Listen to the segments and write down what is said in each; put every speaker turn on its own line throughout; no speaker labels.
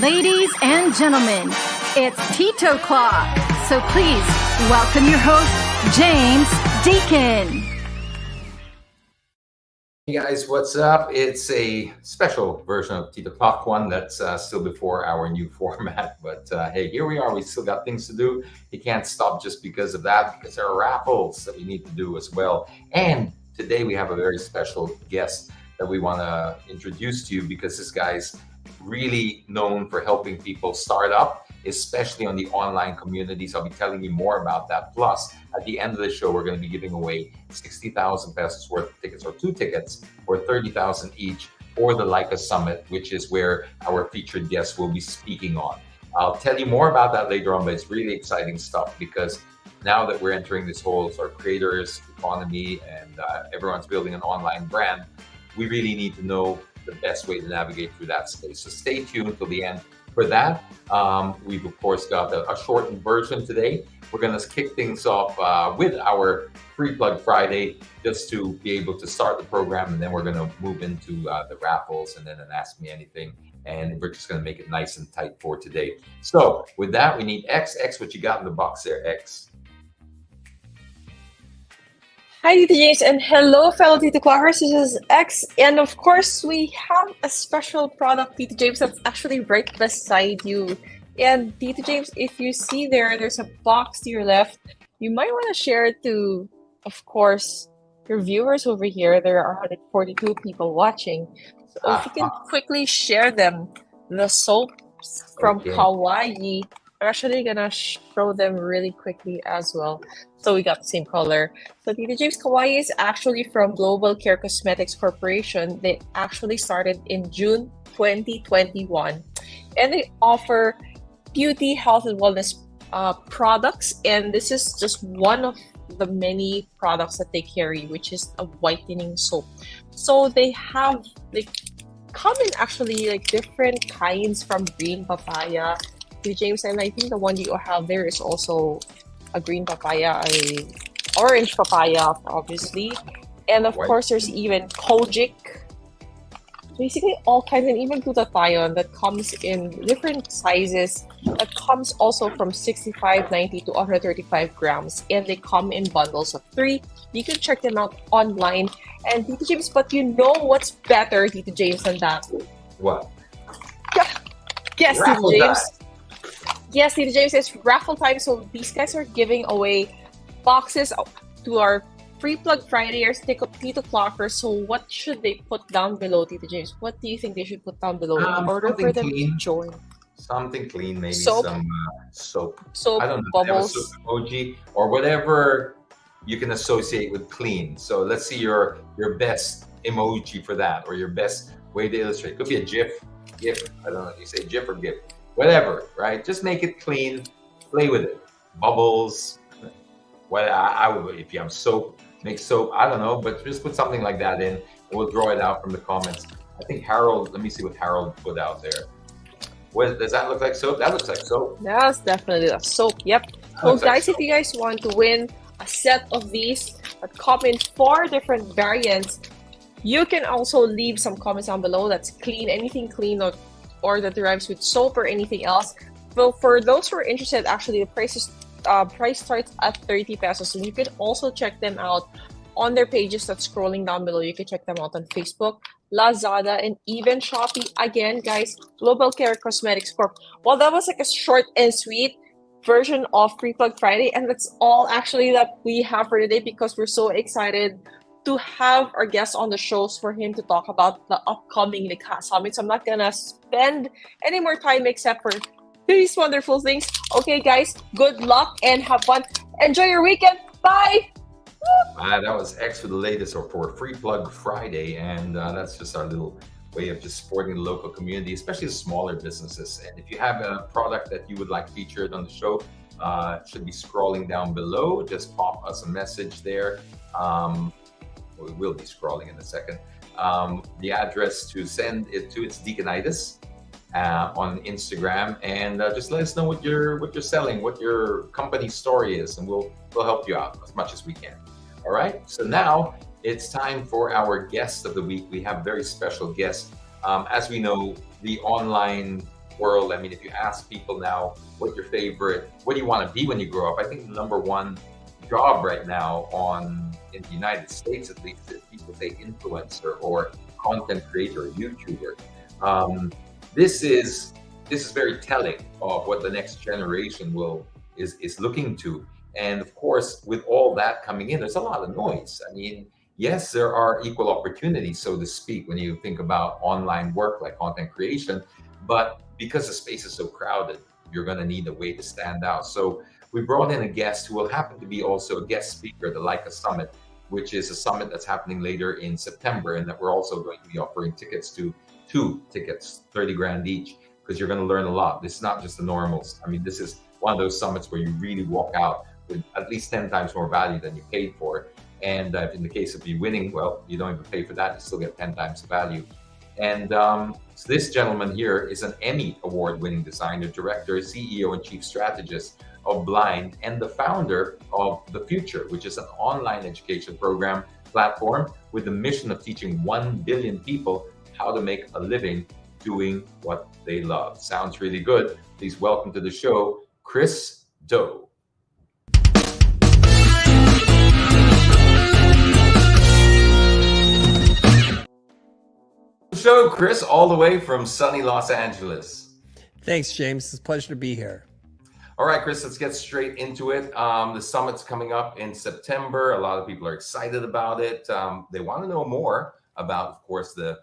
Ladies and gentlemen, it's Tito Claw. So please welcome your host, James Deacon.
Hey guys, what's up? It's a special version of Tito Talk one that's still before our new format. But hey, here we are. We still got things to do. You can't stop just because of that, because there are raffles that we need to do as well. And today we have a very special guest that we want to introduce to you, because this guy's really known for helping people start up, especially on the online communities. I'll be telling you more about that. Plus, at the end of the show, we're going to be giving away 60,000 pesos worth of tickets, or 2 tickets for 30,000 each for the Likha Summit, which is where our featured guest will be speaking on. I'll tell you more about that later on, but it's really exciting stuff, because now that we're entering this whole sort of creators economy and everyone's building an online brand, we really need to know the best way to navigate through that space. So stay tuned till the end for that. We've of course got a shortened version today. We're going to kick things off with our Free Plug Friday, just to be able to start the program, and then we're going to move into the raffles and then an Ask Me Anything, and we're just going to make it nice and tight for today. So with that, we need X. What you got in the box there, X?
Hi, Tito James, and hello, fellow Tito Clockers. This is X, and of course, we have a special product, Tito James, that's actually right beside you. And Tito James, if you see there's a box to your left. You might want to share it to, of course, your viewers over here. There are 142 people watching. So if you can quickly share them, the soaps from Hawaii. I'm actually gonna show them really quickly as well. So we got the same color. So Tito James, Kawaii is actually from Global Care Cosmetics Corporation. They actually started in June 2021. And they offer beauty, health, and wellness products. And this is just one of the many products that they carry, which is a whitening soap. So they come in actually like different kinds, from green papaya, James, and I think the one you have there is also a green papaya, a orange papaya, obviously, and of course there's even kojic. Basically all kinds, and even glutathione that comes in different sizes. That comes also from 65.90 to 135 grams, and they come in bundles of 3. You can check them out online. And Tito James, but you know what's better, Tito James, than that?
What?
Yes, Tito James. Yes, Tito James, it's raffle time. So these guys are giving away boxes to our Free Plug Fridayers, Tito Clockers. So what should they put down below, Tito James? What do you think they should put down below in order for them to join?
Something clean, maybe
soap.
Some soap.
Soap,
I don't know,
bubbles.
Soap emoji or whatever you can associate with clean. So let's see your best emoji for that, or your best way to illustrate. Could be a GIF. I don't know if you say GIF or GIF. Whatever, right? Just make it clean, play with it. Bubbles, I would, if you have soap, make soap, I don't know, but just put something like that in. We'll draw it out from the comments. I think Harold, let me see what Harold put out there. What, does that look like soap? That looks like soap.
That's definitely a soap, yep. So guys, if you guys want to win a set of these that come in 4 different variants, you can also leave some comments down below that's clean, anything clean or that derives with soap or anything else. Well, for those who are interested, actually the price starts at 30 pesos, and you can also check them out on their pages that's scrolling down below. You can check them out on Facebook, Lazada, and even Shopee. Again, guys, Global Care Cosmetics Corp. Well, that was like a short and sweet version of Free Plug Friday, and that's all actually that we have for today, because we're so excited to have our guest on the shows for him to talk about the upcoming Likha Summit. So I'm not gonna spend any more time except for these wonderful things. Okay, guys, good luck and have fun. Enjoy your weekend. Bye.
That was X for the latest, or for Free Plug Friday, and that's just our little way of just supporting the local community, especially the smaller businesses. And if you have a product that you would like featured on the show, it should be scrolling down below. Just pop us a message there. We will be scrolling in a second. The address to send it to, it's Deaconitis on Instagram, and just let us know what you're selling, what your company story is, and we'll help you out as much as we can. All right. So now it's time for our guest of the week. We have very special guests. As we know, the online world. I mean, if you ask people now, what do you want to be when you grow up? I think the number one job right now in the United States, at least, is people say influencer or content creator or YouTuber. Um, this is very telling of what the next generation is looking to. And of course, with all that coming in, there's a lot of noise. I mean, yes, there are equal opportunities, so to speak, when you think about online work like content creation, but because the space is so crowded, you're going to need a way to stand out. So we brought in a guest who will happen to be also a guest speaker at the Likha Summit, which is a summit that's happening later in September, and that we're also going to be offering tickets to, 2 tickets, 30 grand each, because you're going to learn a lot. This is not just the normals. I mean, this is one of those summits where you really walk out with at least 10 times more value than you paid for. And in the case of you winning, well, you don't even pay for that. You still get 10 times the value. And so this gentleman here is an Emmy award-winning designer, director, CEO, and chief strategist of Blind, and the founder of The Future, which is an online education program platform with the mission of teaching 1 billion people how to make a living doing what they love. Sounds really good. Please welcome to the show, Chris Do. Show, Chris, all the way from sunny Los Angeles.
Thanks, James. It's a pleasure to be here.
All right, Chris, let's get straight into it. The summit's coming up in September. A lot of people are excited about it. They want to know more about, of course, the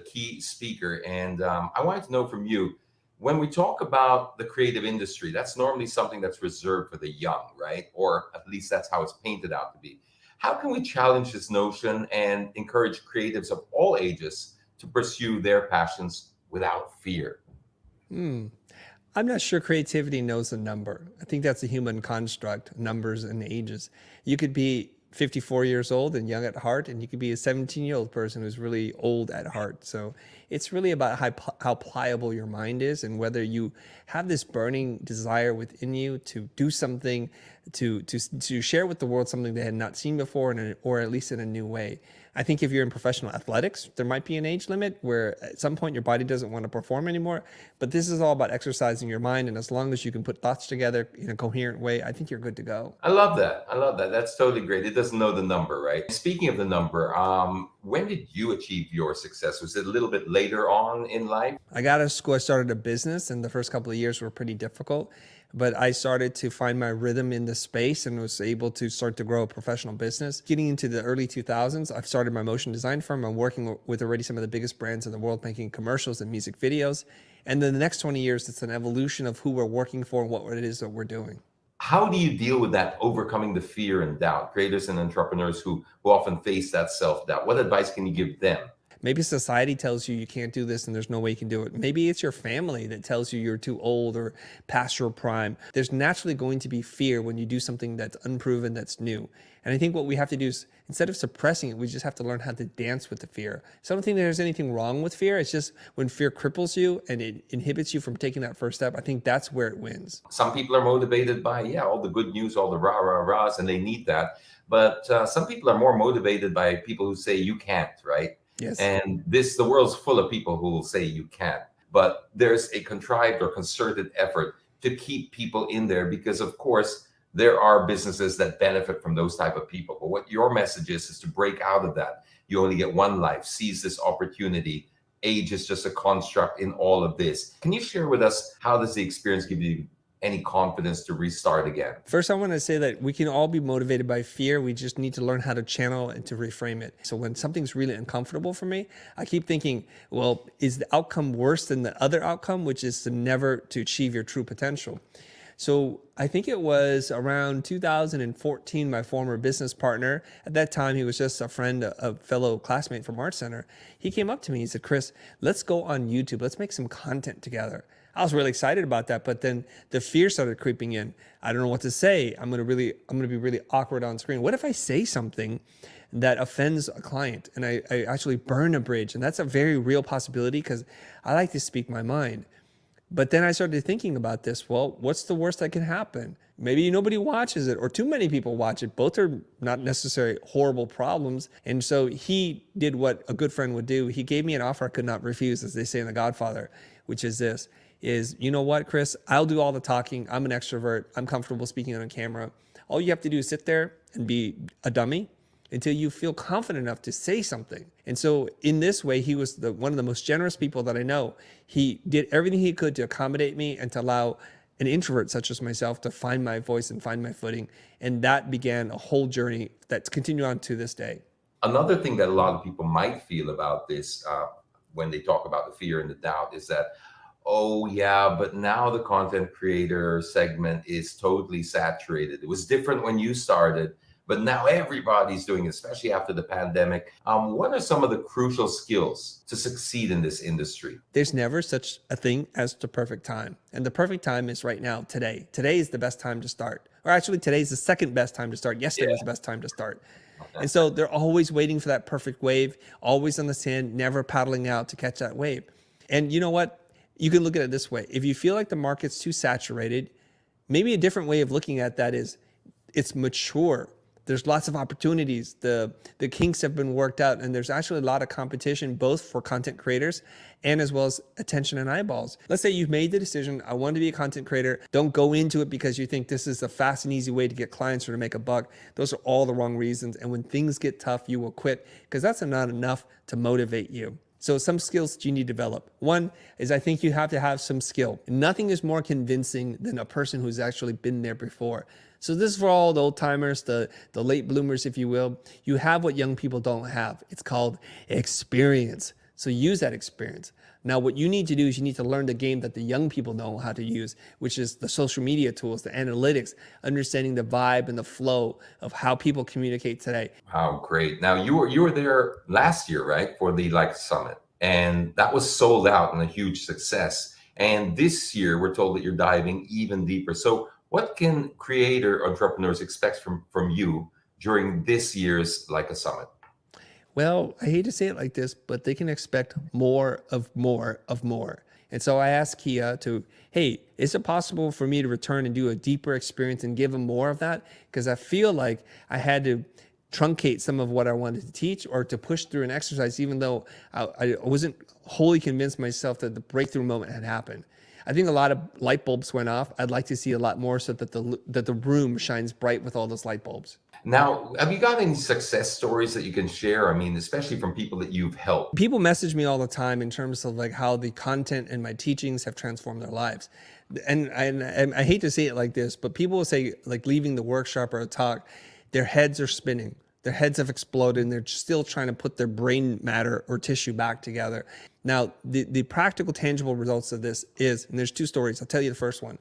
key speaker. And I wanted to know from you, when we talk about the creative industry, that's normally something that's reserved for the young, right? Or at least that's how it's painted out to be. How can we challenge this notion and encourage creatives of all ages to pursue their passions without fear?
I'm not sure creativity knows a number. I think that's a human construct, numbers and ages. You could be 54 years old and young at heart, and you could be a 17-year-old person who's really old at heart. So it's really about how pliable your mind is, and whether you have this burning desire within you to do something, to share with the world something they had not seen before, or at least in a new way. I think if you're in professional athletics, there might be an age limit where at some point your body doesn't want to perform anymore. But this is all about exercising your mind. And as long as you can put thoughts together in a coherent way, I think you're good to go.
I love that. That's totally great. It doesn't know the number, right? Speaking of the number, when did you achieve your success? Was it a little bit later on in life?
I got out of school, I started a business, and the first couple of years were pretty difficult. But I started to find my rhythm in the space and was able to start to grow a professional business. Getting into the early 2000s, I've started my motion design firm. I'm working with already some of the biggest brands in the world, making commercials and music videos. And then the next 20 years, it's an evolution of who we're working for and what it is that we're doing.
How do you deal with that, overcoming the fear and doubt? Creators and entrepreneurs who often face that self-doubt. What advice can you give them?
Maybe society tells you you can't do this and there's no way you can do it. Maybe it's your family that tells you you're too old or past your prime. There's naturally going to be fear when you do something that's unproven, that's new. And I think what we have to do is, instead of suppressing it, we just have to learn how to dance with the fear. So I don't think there's anything wrong with fear. It's just when fear cripples you and it inhibits you from taking that first step, I think that's where it wins.
Some people are motivated by, all the good news, all the rah, rah, rahs, and they need that. But some people are more motivated by people who say you can't, right?
Yes.
And the world's full of people who will say you can't, but there's a contrived or concerted effort to keep people in there, because of course there are businesses that benefit from those type of people. But what your message is to break out of that. You only get one life, seize this opportunity. Age is just a construct in all of this. Can you share with us, how does the experience give you any confidence to restart again?
First, I want to say that we can all be motivated by fear. We just need to learn how to channel and to reframe it. So when something's really uncomfortable for me, I keep thinking, well, is the outcome worse than the other outcome, which is to never to achieve your true potential? So I think it was around 2014, my former business partner, at that time, he was just a friend, a fellow classmate from Art Center. He came up to me, he said, Chris, let's go on YouTube. Let's make some content together. I was really excited about that, but then the fear started creeping in. I don't know what to say. I'm gonna be really awkward on screen. What if I say something that offends a client and I actually burn a bridge? And that's a very real possibility, because I like to speak my mind. But then I started thinking about this. Well, what's the worst that can happen? Maybe nobody watches it, or too many people watch it. Both are not necessarily horrible problems. And so he did what a good friend would do. He gave me an offer I could not refuse, as they say in The Godfather, which is this. is, you know what, Chris, I'll do all the talking. I'm an extrovert. I'm comfortable speaking on camera. All you have to do is sit there and be a dummy until you feel confident enough to say something. And so in this way, he was one of the most generous people that I know. He did everything he could to accommodate me and to allow an introvert such as myself to find my voice and find my footing. And that began a whole journey that's continued on to this day.
Another thing that a lot of people might feel about this when they talk about the fear and the doubt is that, oh yeah, but now the content creator segment is totally saturated. It was different when you started, but now everybody's doing it, especially after the pandemic. What are some of the crucial skills to succeed in this industry?
There's never such a thing as the perfect time. And the perfect time is right now, today. Today is the best time to start. Or actually, today's the second best time to start. Yesterday was the best time to start. And so they're always waiting for that perfect wave, always on the sand, never paddling out to catch that wave. And you know what? You can look at it this way. If you feel like the market's too saturated, maybe a different way of looking at that is it's mature. There's lots of opportunities. The kinks have been worked out, and there's actually a lot of competition, both for content creators and as well as attention and eyeballs. Let's say you've made the decision, I want to be a content creator. Don't go into it because you think this is a fast and easy way to get clients or to make a buck. Those are all the wrong reasons. And when things get tough, you will quit because that's not enough to motivate you. So some skills that you need to develop. One is I think you have to have some skill. Nothing is more convincing than a person who's actually been there before. So this is for all the old timers, the late bloomers, if you will. You have what young people don't have. It's called experience. So use that experience. Now, what you need to do is you need to learn the game that the young people know how to use, which is the social media tools, the analytics, understanding the vibe and the flow of how people communicate today.
Wow, great. Now you were there last year, right, for the Likha Summit, and that was sold out and a huge success. And this year, we're told that you're diving even deeper. So what can creator entrepreneurs expect from you during this year's Likha Summit?
Well, I hate to say it like this, but they can expect more of more of more. And so I asked Kia hey, is it possible for me to return and do a deeper experience and give them more of that? Because I feel like I had to truncate some of what I wanted to teach or to push through an exercise, even though I wasn't wholly convinced myself that the breakthrough moment had happened. I think a lot of light bulbs went off. I'd like to see a lot more so that the room shines bright with all those light bulbs.
Now, have you got any success stories that you can share? I mean, especially from people that you've helped.
People message me all the time in terms of like how the content and my teachings have transformed their lives. And I hate to say it like this, but people will say, like, leaving the workshop or a talk, their heads are spinning. Their heads have exploded and they're still trying to put their brain matter or tissue back together. Now, the practical, tangible results of this is, and there's two stories. I'll tell you the first one.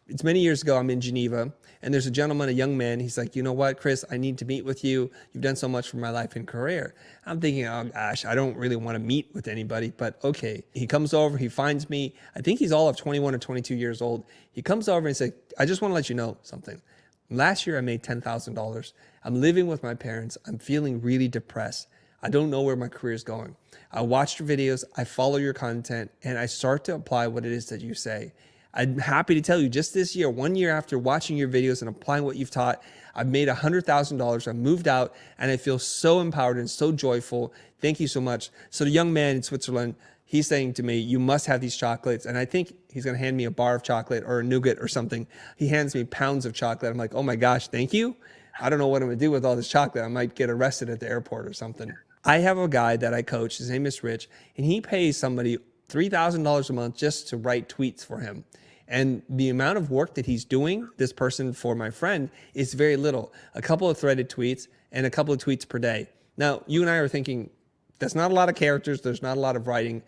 It's many years ago, I'm in Geneva, and there's a gentleman, a young man, he's like, you know what, Chris, I need to meet with you. You've done so much for my life and career. I'm thinking, oh gosh, I don't really want to meet with anybody, but okay. He comes over, he finds me. I think he's all of 21 or 22 years old. He comes over and says, I just want to let you know something. Last year, I made $10,000. I'm living with my parents. I'm feeling really depressed. I don't know where my career is going. I watched your videos, I follow your content, and I start to apply what it is that you say. I'm happy to tell you just this year, 1 year after watching your videos and applying what you've taught, I've made $100,000. I've moved out and I feel so empowered and so joyful. Thank you so much. So the young man in Switzerland, he's saying to me, you must have these chocolates. And I think he's going to hand me a bar of chocolate or a nougat or something. He hands me pounds of chocolate. I'm like, oh my gosh, thank you. I don't know what I'm going to do with all this chocolate. I might get arrested at the airport or something. I have a guy that I coach. His name is Rich, and he pays somebody $3,000 a month just to write tweets for him. And the amount of work that he's doing, this person for my friend, is very little. A couple of threaded tweets and a couple of tweets per day. Now, you and I are thinking, that's not a lot of characters. There's not a lot of writing.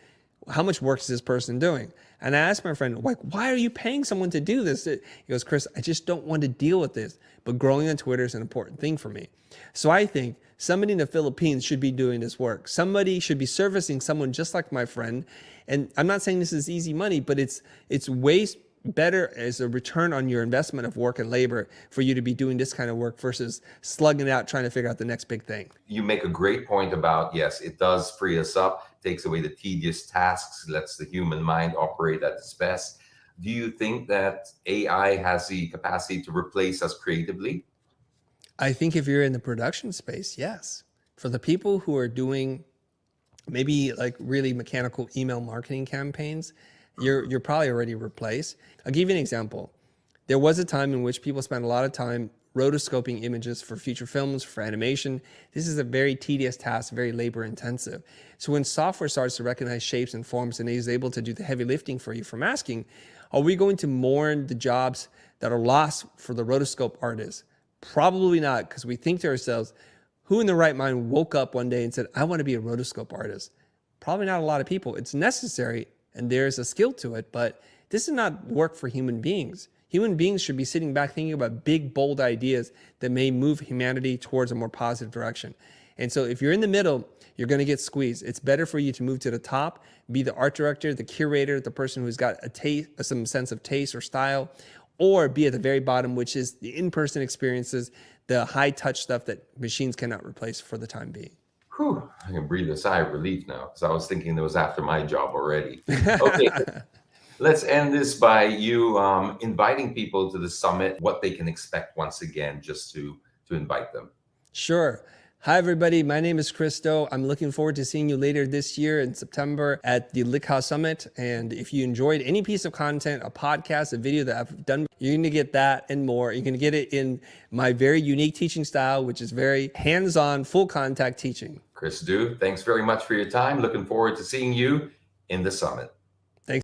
How much work is this person doing? And I asked my friend, like, why are you paying someone to do this? He goes, Chris, I just don't want to deal with this. But growing on Twitter is an important thing for me. So I think somebody in the Philippines should be doing this work. Somebody should be servicing someone just like my friend. And I'm not saying this is easy money, but it's ways better as a return on your investment of work and labor for you to be doing this kind of work versus slugging it out trying to figure out the next big thing.
You make a great point about, yes, it does free us up, takes away the tedious tasks, lets the human mind operate at its best. Do you think that AI has the capacity to replace us creatively?
I think if you're in the production space, yes. For the people who are doing maybe like really mechanical email marketing campaigns, you're probably already replaced. I'll give you an example. There was a time in which people spent a lot of time rotoscoping images for feature films, for animation. This is a very tedious task, very labor intensive. So when software starts to recognize shapes and forms and is able to do the heavy lifting for you for masking, are we going to mourn the jobs that are lost for the rotoscope artists? Probably not, because we think to ourselves, who in their right mind woke up one day and said, I want to be a rotoscope artist? Probably not a lot of people. It's necessary and there's a skill to it, but this is not work for human beings. Human beings should be sitting back thinking about big, bold ideas that may move humanity towards a more positive direction. And so if you're in the middle, you're going to get squeezed. It's better for you to move to the top, be the art director, the curator, the person who's got a taste, some sense of taste or style, or be at the very bottom, which is the in-person experiences, the high-touch stuff that machines cannot replace for the time being.
Whew, I can breathe a sigh of relief now, because I was thinking that was after my job already. Okay. Let's end this by you inviting people to the summit, what they can expect once again, just to invite them.
Sure. Hi, everybody. My name is Christo. I'm looking forward to seeing you later this year in September at the Likha Summit. And if you enjoyed any piece of content, a podcast, a video that I've done, you're going to get that and more. You're going to get it in my very unique teaching style, which is very hands-on, full contact teaching.
Chris Du, thanks very much for your time. Looking forward to seeing you in the summit.
Thanks.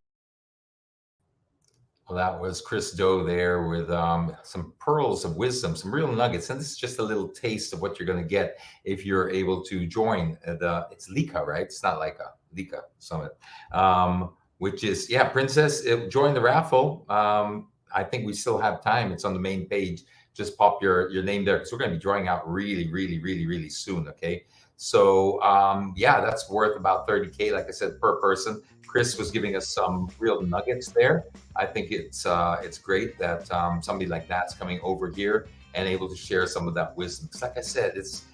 Well, that was Chris Do there with some pearls of wisdom, some real nuggets. And this is just a little taste of what you're going to get if you're able to join it's Likha, right? It's not Likha Summit, which is, yeah, Princess, join the raffle. I think we still have time. It's on the main page. Just pop your name there because we're going to be drawing out really, really, really, really soon. Okay. So yeah, that's worth about 30K, like I said, per person. Chris was giving us some real nuggets there. I think it's great that somebody like that's coming over here and able to share some of that wisdom. Because like I said, it's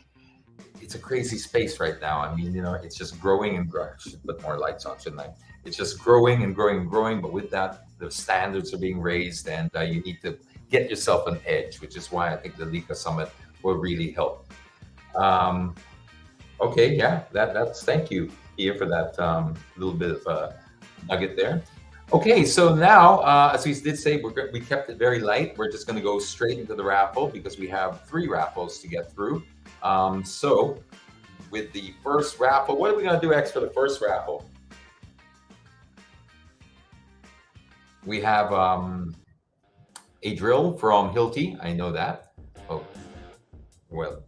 a crazy space right now. I mean, it's just growing and growing. I should put more lights on, shouldn't I? It's just growing and growing and growing. But with that, the standards are being raised, and you need to get yourself an edge, which is why I think the Likha Summit will really help. Okay, yeah, that's thank you here for that little bit of nugget there. Okay, so now, as we did say, we kept it very light. We're just going to go straight into the raffle because we have 3 raffles to get through. So with the first raffle, what are we going to do X for the first raffle? We have a drill from Hilti. I know that. Oh, well.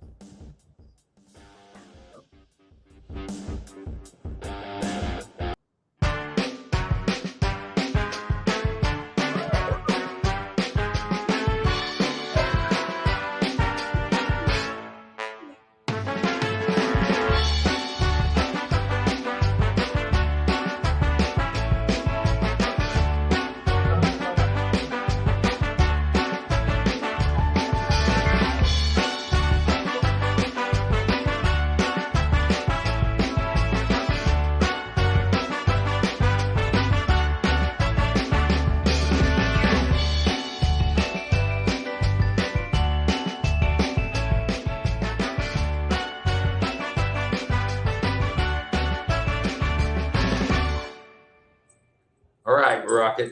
All right,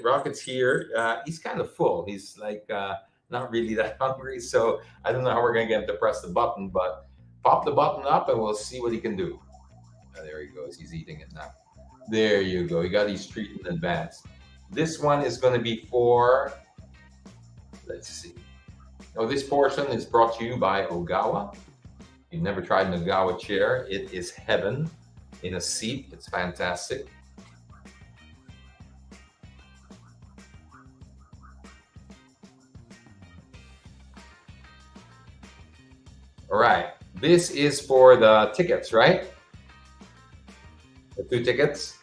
Rocket's here. He's kind of full. He's like not really that hungry, so I don't know how we're gonna get him to press the button, but pop the button up and we'll see what he can do. Oh, there he goes. He's eating it now. There you go. He got his treat in advance. This one is going to be for, let's see. Oh, this portion is brought to you by Ogawa. You've never tried an Ogawa chair. It is heaven in a seat. It's fantastic. All right, this is for the tickets, right? The 2 tickets.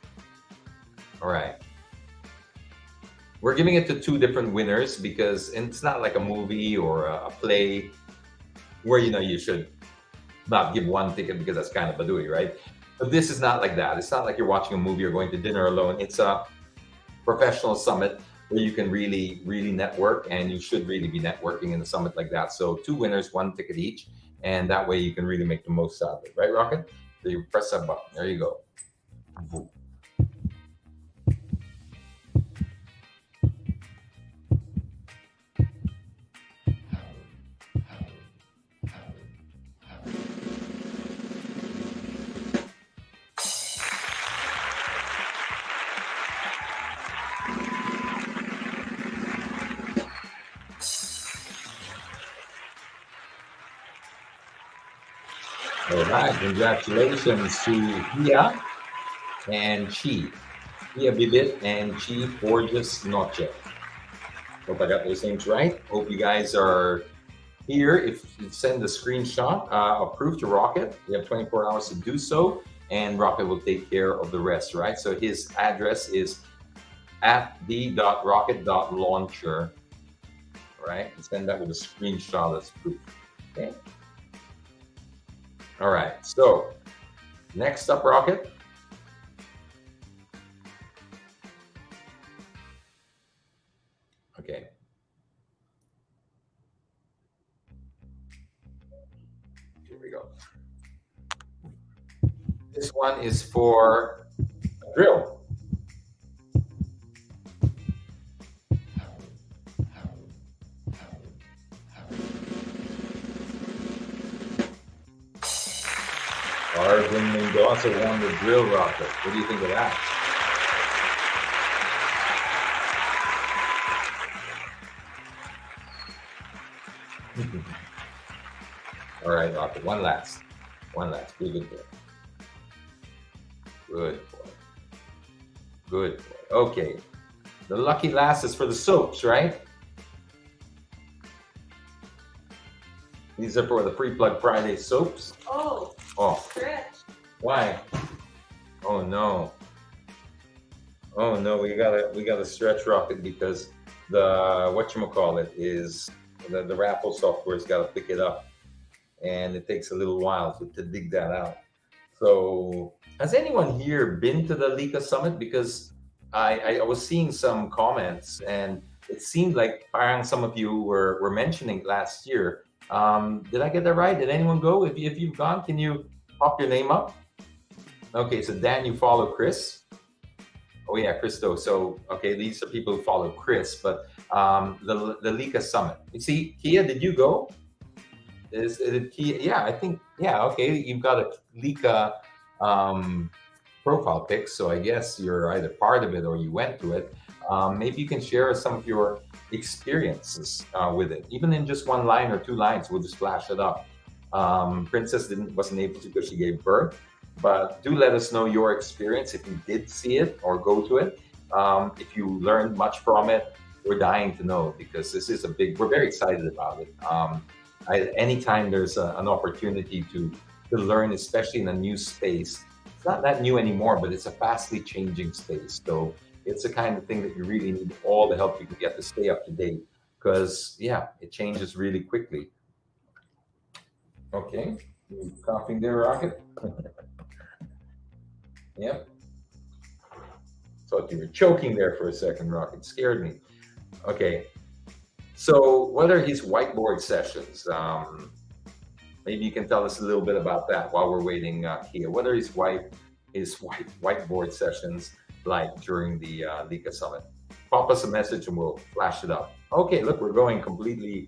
All right. We're giving it to 2 different winners because it's not like a movie or a play where, you should not give 1 ticket because that's kind of badooey, right? But this is not like that. It's not like you're watching a movie or going to dinner alone. It's a professional summit where you can really, really network, and you should really be networking in a summit like that. So 2 winners, 1 ticket each. And that way you can really make the most out of it. Right, Rocket? So you press that button. There you go. All right, congratulations to Hia and Chi. Hia Bibit and Chi Borges Noche. Hope I got those names right. Hope you guys are here. If you send a screenshot of proof to Rocket, you have 24 hours to do so, and Rocket will take care of the rest, right? So his address is at the.rocket.launcher, right? And send that with a screenshot as proof. Okay. All right. So next up, Rocket. Okay. Here we go. This one is for a drill. Arvin Mendoza won the drill, Rocket. What do you think of that? All right, Rocket. One last. Be a good boy. Good boy. Good boy. Okay. The lucky last is for the soaps, right? These are for the Pre-Plug Friday soaps.
Oh, stretch.
Why? Oh no. Oh no, we gotta stretch, Rocket, because the whatchamacallit is the raffle software's gotta pick it up. And it takes a little while to dig that out. So has anyone here been to the Likha Summit? Because I was seeing some comments and it seemed like parang some of you were mentioning last year. Did I get that right? Did anyone go? If you've gone, can you pop your name up? Okay, so Dan, you follow Chris. Oh yeah, Christo. So okay, these are people who follow Chris, but the Likha Summit. You see, Kia, did you go? Is it Kia? Yeah, I think okay, you've got a Likha profile pic, so I guess you're either part of it or you went to it. Maybe you can share some of your experiences with it, even in just one line or two lines. We'll just flash it up. Princess wasn't able to because she gave birth, but do let us know your experience if you did see it or go to it. If you learned much from it, we're dying to know, because this is we're very excited about it. Anytime there's an opportunity to learn, especially in a new space, it's not that new anymore, but it's a fastly changing space. So it's the kind of thing that you really need all the help you can get to stay up to date, because it changes really quickly. Okay, you coughing there, Rocket? Yep. Thought you were choking there for a second, Rocket. Scared me. Okay. So what are his whiteboard sessions? Maybe you can tell us a little bit about that while we're waiting here. What are his whiteboard sessions like during the Likha Summit? Pop us a message and we'll flash it up. Okay, look, we're going completely.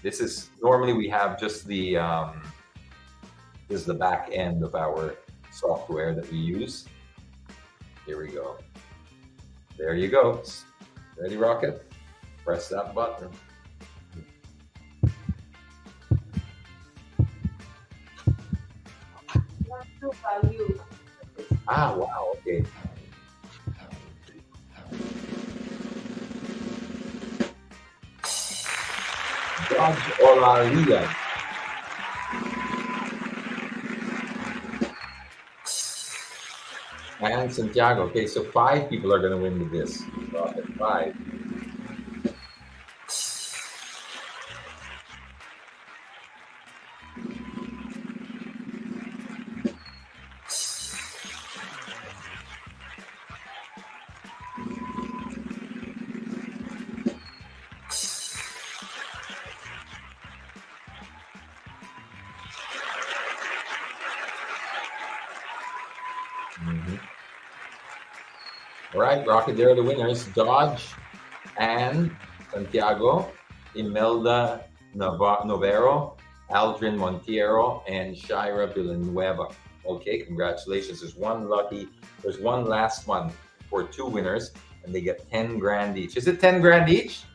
This is normally we have just the this is the back end of our software that we use. Here we go. There you go. Ready, Rocket? Press that button.
Value.
Ah, wow, okay. Dodge or La Liga. And Santiago. Okay, so 5 people are going to win with this. Rocket, 5. All right, Rocket, there are the winners. Dodge and Santiago, Imelda Novero, Aldrin Montiero, and Shira Villanueva. Okay, congratulations. There's one last one for 2 winners, and they get 10 grand each. Is it 10 grand each?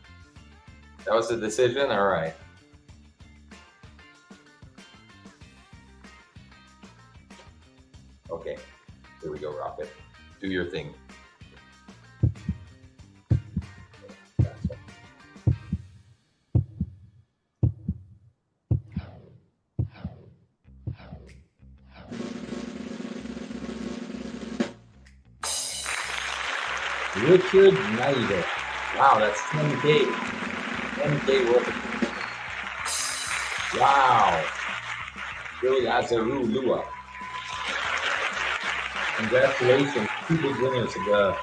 That was the decision? All right. Okay, here we go, Rocket. Do your thing. That's it. Richard Snyder. Wow, that's 10K. 10K worth of. Wow. Billy Azaru Lua. Congratulations. Two big winners of the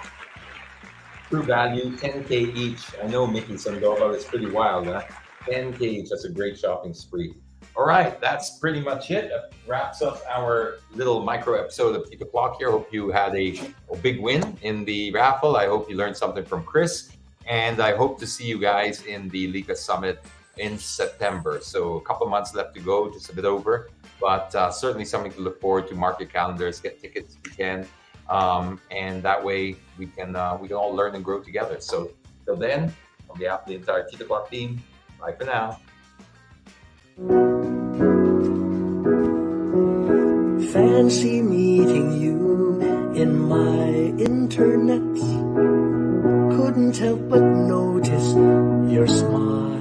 True Value, 10K each. I know Mickey Sandoval is pretty wild, huh? 10K each. That's a great shopping spree. All right, that's pretty much it. That wraps up our little micro episode of Tito Clock here. Hope you had a big win in the raffle. I hope you learned something from Chris. And I hope to see you guys in the Likha Summit in September. So a couple months left to go, just a bit over. But certainly something to look forward to. Mark your calendars, get tickets if you can. And that way we can all learn and grow together. So till then, on behalf of the entire Tito Clock team, bye for now.
Fancy meeting you in my internet. Couldn't help but notice your smile,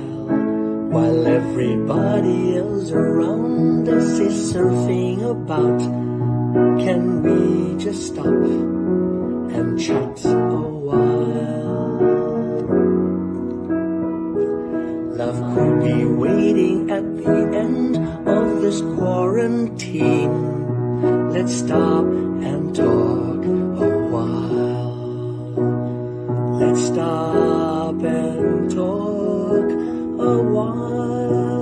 while everybody else around us is surfing about. Can we just stop and chat a while? Love could be waiting at the end of this quarantine. Let's stop and talk a while. Let's stop and talk a while.